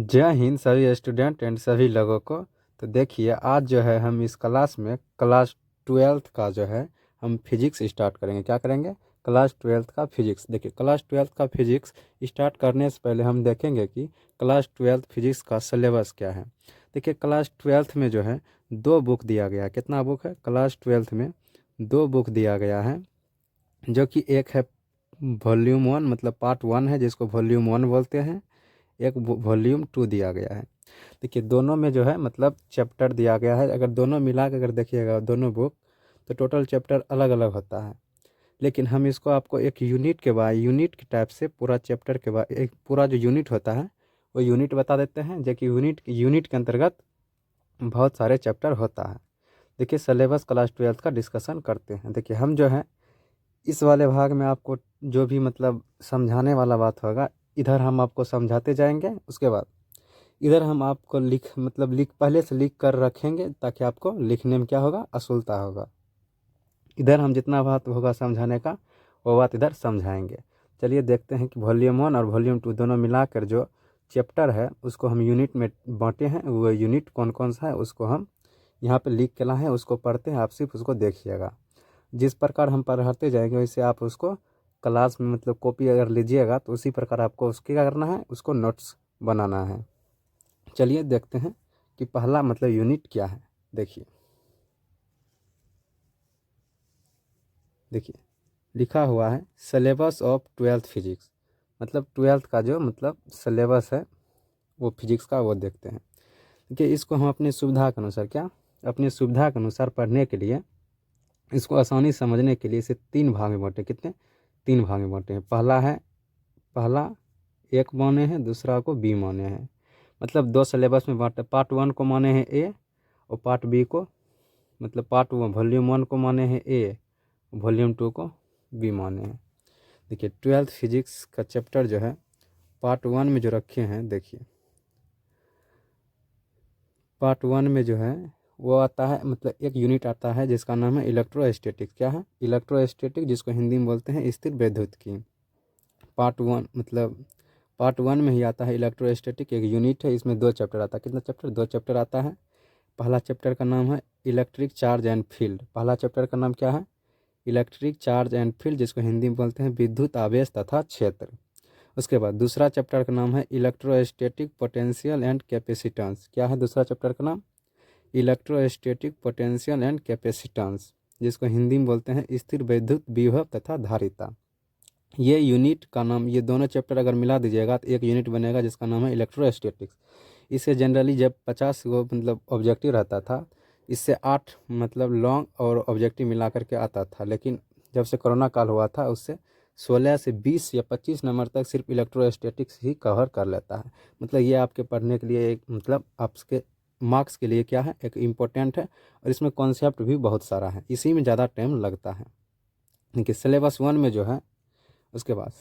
जय हिंद सभी student and सभी लोगों को। तो देखिए आज जो है हम इस क्लास में क्लास 12th का जो है हम फिजिक्स स्टार्ट करेंगे। क्या करेंगे? क्लास 12th का फिजिक्स। देखिए क्लास 12th का फिजिक्स स्टार्ट करने से पहले हम देखेंगे कि क्लास 12th फिजिक्स का सिलेबस क्या है। देखिए क्लास 12th में जो है 2 बुक दिया गया है। कितना बुक है? क्लास 12th में 2 बुक दिया गया है, जो कि एक है वॉल्यूम 1 मतलब पार्ट 1 है जिसको वॉल्यूम 1 बोलते हैं, एक वॉल्यूम 2 दिया गया है। देखिए दोनों में जो है मतलब चैप्टर दिया गया है। अगर दोनों मिला के अगर देखिएगा दोनों बुक तो टोटल चैप्टर अलग अलग होता है, लेकिन हम इसको आपको एक यूनिट के बाद यूनिट के टाइप से पूरा चैप्टर के बाद एक पूरा जो यूनिट होता है वो यूनिट बता देते हैं, जो कि यूनिट के अंतर्गत बहुत सारे चैप्टर होता है। देखिए सिलेबस क्लास 12th का डिस्कशन करते हैं। देखिए हम जो है इस वाले भाग में आपको जो भी मतलब समझाने वाला बात होगा इधर हम आपको समझाते जाएंगे। उसके बाद इधर हम आपको लिख पहले से लिख कर रखेंगे ताकि आपको लिखने में क्या होगा, असुविधा होगा। इधर हम जितना बात होगा समझाने का वो बात इधर समझाएंगे। चलिए देखते हैं कि वॉल्यूम 1 और वॉल्यूम 2 दोनों मिलाकर जो चैप्टर है उसको हम यूनिट में बांटे हैं। वो यूनिट कौन कौन सा है उसको हम यहाँ पे लिख के लाए हैं, उसको पढ़ते हैं। आप सिर्फ उसको देखिएगा। जिस प्रकार हम पढ़ाते जाएंगे वैसे आप उसको क्लास में मतलब कॉपी अगर लीजिएगा तो उसी प्रकार आपको उसकी क्या करना है, उसको नोट्स बनाना है। चलिए देखते हैं कि पहला मतलब यूनिट क्या है। देखिए देखिए लिखा हुआ है सिलेबस ऑफ 12th फिजिक्स, मतलब 12th का जो मतलब सिलेबस है वो फिजिक्स का वो देखते हैं। देखिए इसको हम अपनी सुविधा के अनुसार अपनी सुविधा के अनुसार पढ़ने के लिए, इसको आसानी समझने के लिए इसे 3 भाग में बांटे। कितने? 3 भाग में बांटे हैं। पहला एक माने हैं, दूसरा को बी माने हैं। मतलब 2 सिलेबस में बांटे। पार्ट 1 को माने हैं ए और पार्ट बी को मतलब पार्ट वॉल्यूम 1 को माने हैं ए, वॉल्यूम 2 को बी माने हैं। देखिए 12th फिजिक्स का चैप्टर जो है पार्ट 1 में जो रखे हैं, देखिए पार्ट 1 में जो है वो आता है मतलब एक यूनिट आता है जिसका नाम है इलेक्ट्रोस्टैटिक्स। क्या है? इलेक्ट्रोस्टैटिक, जिसको हिंदी में बोलते हैं स्थिर वैद्युतिकी। पार्ट वन में ही आता है इलेक्ट्रोस्टैटिक, एक यूनिट है। इसमें 2 चैप्टर आता है। कितना चैप्टर? 2 चैप्टर आता है। पहला चैप्टर का नाम है इलेक्ट्रिक चार्ज एंड फील्ड। पहला चैप्टर का नाम क्या है? इलेक्ट्रिक चार्ज एंड फील्ड, जिसको हिंदी में बोलते हैं विद्युत आवेश तथा क्षेत्र। उसके बाद दूसरा चैप्टर का नाम है इलेक्ट्रोस्टैटिक पोटेंशियल एंड कैपेसिटेंस। क्या है दूसरा चैप्टर का नाम? इलेक्ट्रोस्टैटिक पोटेंशियल एंड कैपेसिटेंस, जिसको हिंदी में बोलते हैं स्थिर विद्युत विभव तथा धारिता। ये यूनिट का नाम, ये दोनों चैप्टर अगर मिला दीजिएगा तो एक यूनिट बनेगा जिसका नाम है इलेक्ट्रोस्टैटिक्स। इसे जनरली जब 50 को मतलब ऑब्जेक्टिव रहता था, इससे 8 मतलब लॉन्ग और ऑब्जेक्टिव मिला करके आता था, लेकिन जब से कोरोना काल हुआ था उससे 16 से 20 या 25 नंबर तक सिर्फ इलेक्ट्रोस्टैटिक्स ही कवर कर लेता है। मतलब ये आपके पढ़ने के लिए एक मतलब आपके मार्क्स के लिए क्या है, एक इम्पोर्टेंट है। और इसमें कॉन्सेप्ट भी बहुत सारा है, इसी में ज़्यादा टाइम लगता है। देखिए सिलेबस 1 में जो है, उसके बाद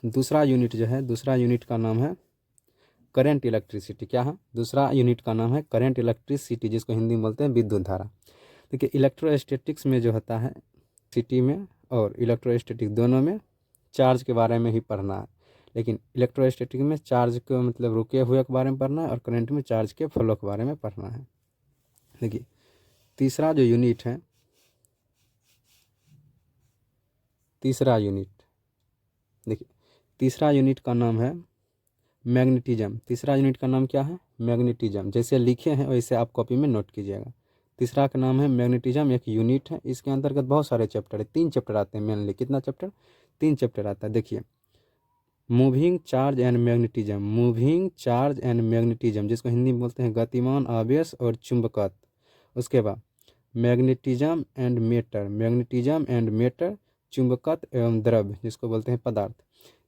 दूसरा यूनिट जो है, दूसरा यूनिट का नाम है करंट इलेक्ट्रिसिटी। क्या है? दूसरा यूनिट का नाम है करंट इलेक्ट्रिसिटी, जिसको हिंदी में बोलते हैं विद्युत धारा। देखिए इलेक्ट्रोस्टैटिक्स में जो होता है, सिटी में और इलेक्ट्रोस्टैटिक दोनों में चार्ज के बारे में ही पढ़ना है। लेकिन इलेक्ट्रोस्टैटिक में चार्ज को मतलब रुके हुए के बारे में पढ़ना है और करंट में चार्ज के फ्लो के बारे में पढ़ना है। देखिए तीसरा जो यूनिट है, तीसरा यूनिट, देखिए तीसरा यूनिट का नाम है मैग्नेटिज्म। तीसरा यूनिट का नाम क्या है? मैग्नेटिज्म। जैसे लिखे हैं वैसे आप कॉपी में नोट कीजिएगा। तीसरा का नाम है मैग्नेटिज्म, एक यूनिट है। इसके अंतर्गत बहुत सारे चैप्टर है, 3 चैप्टर आते हैं मेनली। कितना चैप्टर? 3 चैप्टर आता है। देखिए moving charge and magnetism, moving charge and magnetism, जिसको हिंदी में बोलते हैं गतिमान आवेश और चुंबकत्व। उसके बाद magnetism and matter, magnetism and matter, चुंबकत्व एवं द्रव्य, जिसको बोलते हैं पदार्थ।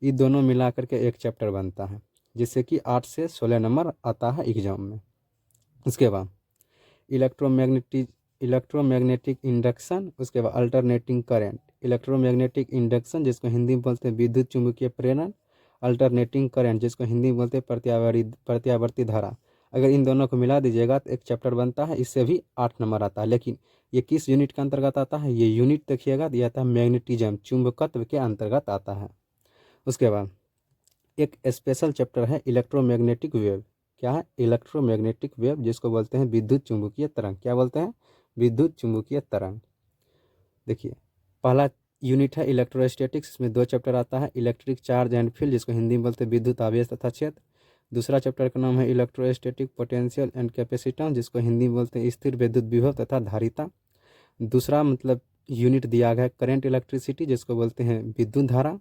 ये दोनों मिला करके एक चैप्टर बनता है, जिससे कि 8 से 16 नंबर आता है एग्जाम में। उसके बाद इलेक्ट्रोमैग्नेटिक इंडक्शन, उसके बाद अल्टरनेटिंग करंट, इलेक्ट्रोमैग्नेटिक इंडक्शन, जिसको हिंदी में बोलते हैं विद्युत चुंबकीय प्रेरण, अल्टरनेटिंग करंट, जिसको हिंदी में बोलते हैं प्रत्यावर्ती धारा। अगर इन दोनों को मिला दीजिएगा तो एक चैप्टर बनता है, इससे भी 8 नंबर आता है। लेकिन ये किस यूनिट के अंतर्गत आता है? ये यूनिट देखिएगा, यह आता है मैग्नेटिज्म, चुंबकत्व के अंतर्गत आता है। उसके बाद एक स्पेशल चैप्टर है इलेक्ट्रोमैग्नेटिक वेव। क्या है, इलेक्ट्रोमैग्नेटिक वेव, जिसको बोलते हैं विद्युत चुंबकीय तरंग। क्या बोलते हैं, विद्युत चुंबकीय तरंग। देखिए पहला यूनिट है इलेक्ट्रोस्टैटिक्स, इसमें 2 चैप्टर आता है, इलेक्ट्रिक चार्ज एंड फील्ड, जिसको हिंदी में बोलते हैं विद्युत आवेश तथा क्षेत्र। दूसरा चैप्टर का नाम है इलेक्ट्रोस्टैटिक पोटेंशियल एंड कैपेसिटेंस, जिसको हिंदी में बोलते हैं स्थिर विद्युत विभव तथा धारिता। दूसरा मतलब यूनिट दिया गया है करंट इलेक्ट्रिसिटी, जिसको बोलते हैं विद्युत धारा।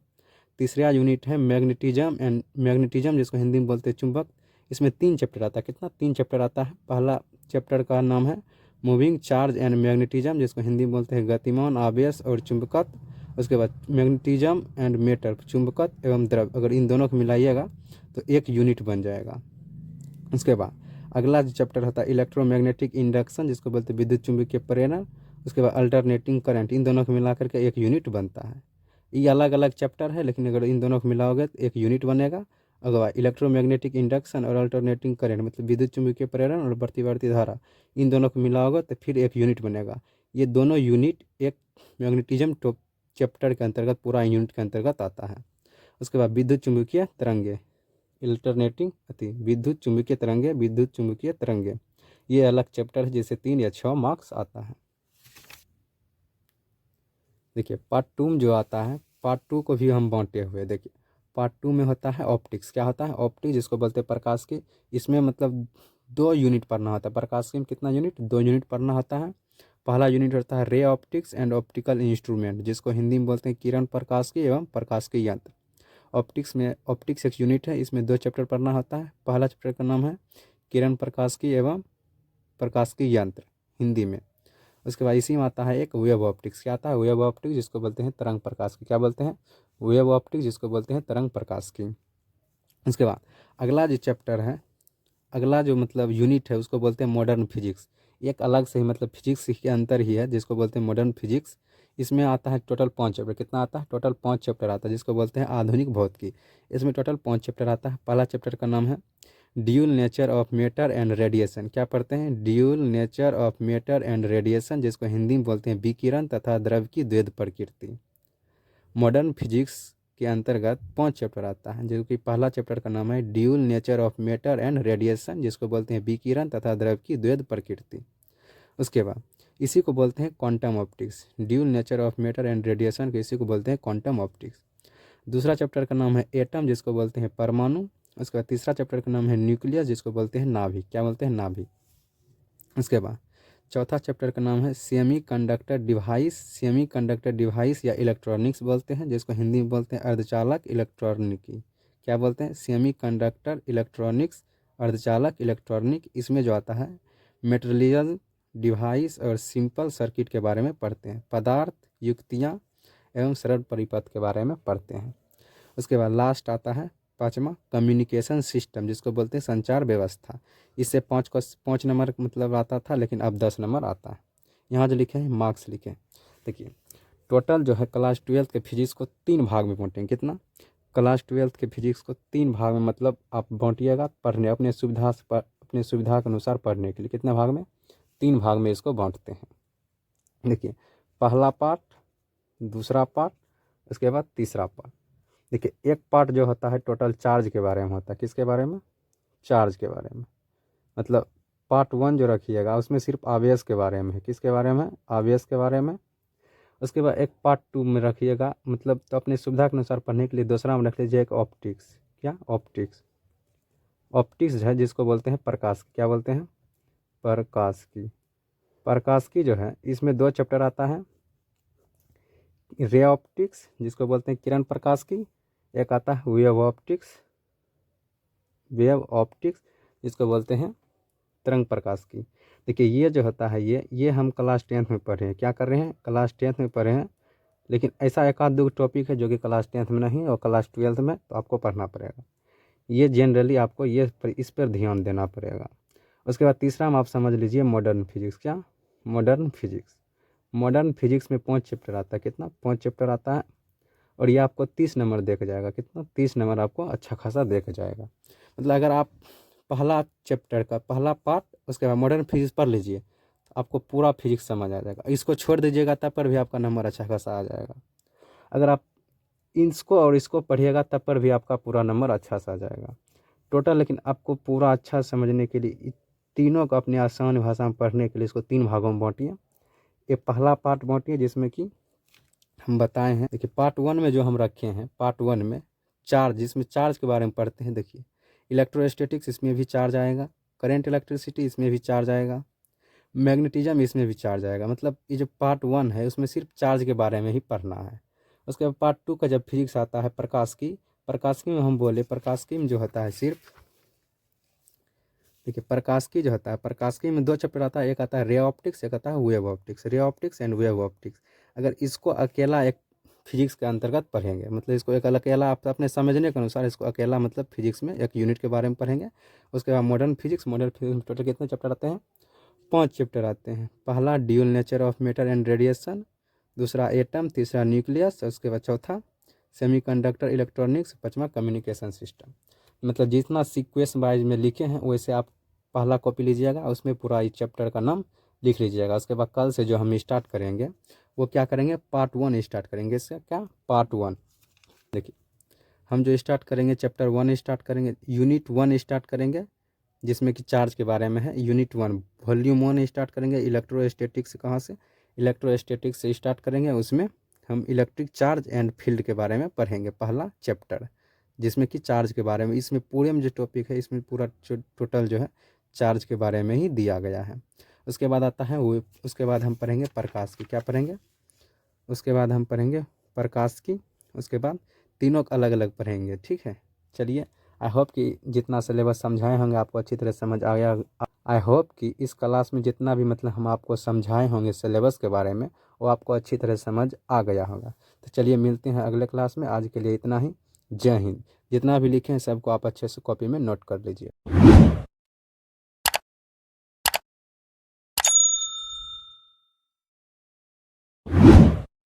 तीसरा यूनिट है मैग्नेटिज्म, जिसको हिंदी में बोलते हैं चुंबक। इसमें 3 चैप्टर आता है, कितना, 3 चैप्टर आता है। पहला चैप्टर का नाम है मूविंग चार्ज एंड मैग्नेटिज्म, जिसको हिंदी में बोलते हैं गतिमान आवेश और चुंबकत्व। उसके बाद मैग्नेटिज्म एंड मैटर, चुंबकत्व एवं द्रव, अगर इन दोनों को मिलाइएगा तो एक यूनिट बन जाएगा। उसके बाद अगला जो चैप्टर होता है इलेक्ट्रोमैग्नेटिक इंडक्शन, जिसको बोलते हैं विद्युत चुंबकीय प्रेरण। उसके बाद अल्टरनेटिंग करंट, इन दोनों को मिला करके एक यूनिट बनता है। ये अलग अलग चैप्टर है, लेकिन अगर इन दोनों को मिलाओगे तो एक यूनिट बनेगा। अगवा इलेक्ट्रोमैग्नेटिक इंडक्शन और अल्टरनेटिंग करंट मतलब विद्युत चुंबकीय प्रेरण और प्रतिवर्ती धारा, इन दोनों को मिलाओगे तो फिर एक यूनिट बनेगा। ये दोनों यूनिट एक मैग्नेटिज्म टॉप चैप्टर के अंतर्गत, पूरा यूनिट के अंतर्गत आता है। उसके बाद विद्युत चुंबकीय तरंगे, अल्टरनेटिंग विद्युत चुंबकीय तरंगे, विद्युत चुंबकीय तरंगे, ये अलग चैप्टर है, जिसे 3 या 6 मार्क्स आता है। देखिए पार्ट 2 में जो आता है, पार्ट 2 को भी हम बांटे हुए। देखिए पार्ट 2 में होता है ऑप्टिक्स। क्या होता है, ऑप्टिक्स, जिसको बोलते हैं प्रकाश की। इसमें मतलब 2 यूनिट पढ़ना होता है। प्रकाश की में कितना यूनिट, 2 यूनिट पढ़ना होता है। पहला यूनिट होता है ray optics and optical instrument, जिसको हिंदी में बोलते हैं किरण प्रकाश की एवं प्रकाश के यंत्र। ऑप्टिक्स एक यूनिट है, इसमें 2 चैप्टर पढ़ना होता है। पहला चैप्टर का नाम है किरण प्रकाश की एवं प्रकाश के यंत्र, हिंदी में। उसके बाद इसी में आता है एक वेव ऑप्टिक्स। क्या आता है, वेव ऑप्टिक्स, जिसको बोलते हैं तरंग प्रकाश की। क्या बोलते हैं, वेव ऑप्टिक्स, जिसको बोलते हैं तरंग प्रकाश की। उसके बाद अगला जो चैप्टर है, अगला जो मतलब यूनिट है, उसको बोलते हैं मॉडर्न फिजिक्स। एक अलग से ही मतलब फिजिक्स के अंतर ही है, जिसको बोलते हैं मॉडर्न फिजिक्स। इसमें आता है टोटल 5 चैप्टर। कितना आता है, टोटल 5 चैप्टर आता है, जिसको बोलते हैं आधुनिक भौतिकी। इसमें टोटल 5 चैप्टर आता है। पहला चैप्टर का नाम है dual nature of matter and radiation. क्या पढ़ते हैं, dual nature of matter and radiation, जिसको हिंदी में बोलते हैं विकिरण तथा द्रव की द्वैध प्रकृति। मॉडर्न फिजिक्स के अंतर्गत 5 चैप्टर आता है, जो कि पहला चैप्टर का नाम है dual nature of matter and radiation, जिसको बोलते हैं विकिरण तथा द्रव की द्वैध प्रकृति। उसके बाद इसी को बोलते हैं quantum optics. Dual nature of matter and radiation को इसी को बोलते हैं क्वांटम ऑप्टिक्स। दूसरा चैप्टर का नाम है एटम, जिसको बोलते हैं परमाणु। उसके बाद तीसरा चैप्टर का नाम है न्यूक्लियस, जिसको बोलते हैं नाभिक। क्या बोलते हैं, नाभिक। उसके बाद चौथा चैप्टर का नाम है सेमीकंडक्टर डिवाइस। सेमीकंडक्टर डिवाइस या इलेक्ट्रॉनिक्स बोलते हैं, जिसको हिंदी में बोलते हैं अर्धचालक इलेक्ट्रॉनिकी। क्या बोलते हैं, सेमीकंडक्टर इलेक्ट्रॉनिक्स, अर्धचालक इलेक्ट्रॉनिक। इसमें जो आता है मेटेरियल डिवाइस और सिंपल सर्किट के बारे में पढ़ते हैं, पदार्थ, युक्तियाँ एवं सरल परिपथ के बारे में पढ़ते हैं। उसके बाद लास्ट आता है 5वां कम्युनिकेशन सिस्टम, जिसको बोलते हैं संचार व्यवस्था। इससे 5 नंबर मतलब आता था, लेकिन अब 10 नंबर आता है। यहाँ जो लिखे हैं मार्क्स लिखे। देखिए टोटल जो है क्लास 12 के फिजिक्स को 3 भाग में बांटेंगे। कितना, क्लास 12 के फिजिक्स को 3 भाग में मतलब आप बांटिएगा पढ़ने, अपने सुविधा से अपने सुविधा के अनुसार पढ़ने के लिए। कितने भाग में, 3 भाग में इसको बांटते हैं। देखिए पहला पार्ट, दूसरा पार्ट, उसके बाद तीसरा पार्ट। देखिए एक पार्ट जो होता है टोटल चार्ज के बारे में होता है। किसके बारे में, चार्ज के बारे में। मतलब पार्ट 1 जो रखिएगा उसमें सिर्फ आवेश के बारे में है। किसके बारे में, आवेश के बारे में। उसके बाद एक पार्ट 2 में रखिएगा, मतलब तो अपने सुविधा के अनुसार पढ़ने के लिए दूसरा में रख लीजिए एक ऑप्टिक्स। क्या, ऑप्टिक्स। ऑप्टिक्स है जिसको बोलते हैं प्रकाश की। क्या बोलते हैं, प्रकाश की। प्रकाश की जो है इसमें 2 चैप्टर आता है, रे ऑप्टिक्स, जिसको बोलते हैं किरण प्रकाश की। एक आता है वेव ऑप्टिक्स, वेव ऑप्टिक्स, जिसको बोलते हैं तरंग प्रकाश की। देखिए ये जो होता है ये हम क्लास 10th में पढ़े हैं। क्या कर रहे हैं, क्लास 10th में पढ़े हैं। लेकिन ऐसा एक आध 2 टॉपिक है जो कि क्लास 10th में नहीं और क्लास 12th में, तो आपको पढ़ना पड़ेगा। ये जनरली आपको इस पर ध्यान देना पड़ेगा। उसके बाद तीसरा में आप समझ लीजिए मॉडर्न फिजिक्स। क्या, मॉडर्न फिजिक्स। मॉडर्न फिजिक्स में 5 चैप्टर आता है। कितना, 5 चैप्टर आता है। और ये आपको 30 नंबर देख जाएगा। कितना, 30 नंबर आपको अच्छा खासा देख जाएगा। मतलब अगर आप पहला चैप्टर का पहला पार्ट, उसके बाद मॉडर्न फिजिक्स पढ़ लीजिए, तो आपको पूरा फिजिक्स समझ आ जाएगा। इसको छोड़ दीजिएगा तब पर भी आपका नंबर अच्छा खासा आ जाएगा। अगर आप इसको और इसको पढ़िएगा तब पर भी आपका पूरा नंबर अच्छा सा आ जाएगा। टोटल, लेकिन आपको पूरा अच्छा समझने के लिए तीनों को अपनी आसान भाषा में पढ़ने के लिए इसको 3 भागों में बांटिए। ये पहला पार्ट बांटिए जिसमें कि हम बताए हैं। देखिए पार्ट 1 में जो हम रखे हैं, पार्ट 1 में चार्ज, जिसमें चार्ज के बारे में पढ़ते हैं। देखिए इलेक्ट्रोस्टैटिक्स, इसमें भी चार्ज आएगा। करेंट इलेक्ट्रिसिटी, इसमें भी चार्ज आएगा। मैग्नेटिज्म, इसमें भी चार्ज आएगा। मतलब ये जो पार्ट 1 है उसमें सिर्फ चार्ज के बारे में ही पढ़ना है। उसके बाद पार्ट 2 का जब फिजिक्स आता है प्रकाशिकी, प्रकाशिकी में हम बोले, प्रकाशिकी में जो होता है सिर्फ, देखिए प्रकाशिकी जो होता है, प्रकाशिकी में 2 चैप्टर आता है। एक आता है रे ऑप्टिक्स, एक आता है wave optics. Ray optics and wave optics, अगर इसको अकेला एक फिजिक्स के अंतर्गत पढ़ेंगे, मतलब इसको एक अकेला आप अपने समझने के अनुसार इसको अकेला मतलब फिजिक्स में एक यूनिट के बारे में पढ़ेंगे। उसके बाद मॉडर्न फिजिक्स, मॉडर्न फिजिक्स में टोटल कितने चैप्टर आते हैं? 5 चैप्टर आते हैं। पहला dual nature of matter and radiation, दूसरा एटम, तीसरा न्यूक्लियस, उसके बाद चौथा सेमीकंडक्टर इलेक्ट्रॉनिक्स, पांचवा कम्युनिकेशन सिस्टम। मतलब जितना सीक्वेंस वाइज में लिखे हैं वैसे आप पहला कॉपी लीजिएगा, उसमें पूरा इस चैप्टर का नाम लिख लीजिएगा। उसके बाद कल से जो हम स्टार्ट करेंगे वो क्या करेंगे, पार्ट 1 स्टार्ट करेंगे। इसका क्या, पार्ट 1। देखिए हम जो स्टार्ट करेंगे चैप्टर 1 स्टार्ट करेंगे, यूनिट 1 स्टार्ट करेंगे जिसमें कि चार्ज के बारे में है। यूनिट 1 वॉल्यूम 1 स्टार्ट करेंगे। इलेक्ट्रोस्टैटिक्स कहाँ से, इलेक्ट्रोस्टैटिक्स से स्टार्ट करेंगे। उसमें हम इलेक्ट्रिक चार्ज एंड फील्ड के बारे में पढ़ेंगे, पहला चैप्टर जिसमें कि चार्ज के बारे में। इसमें पूरे में जो टॉपिक है इसमें पूरा टोटल जो है चार्ज के बारे में ही दिया गया है। उसके बाद आता है वो, उसके बाद हम पढ़ेंगे प्रकाश की, क्या पढ़ेंगे, उसके बाद हम पढ़ेंगे प्रकाश की। उसके बाद तीनों अलग अलग पढ़ेंगे, ठीक है। चलिए, आई होप कि जितना सिलेबस समझाए होंगे आपको अच्छी तरह समझ आ गया। आई होप कि इस क्लास में जितना भी मतलब हम आपको समझाए होंगे सिलेबस के बारे में वो आपको अच्छी तरह समझ आ गया होगा। तो चलिए मिलते हैं अगले क्लास में। आज के लिए इतना ही। जय हिंद। जितना भी लिखे हैं सबको आप अच्छे से कॉपी में नोट कर लीजिए।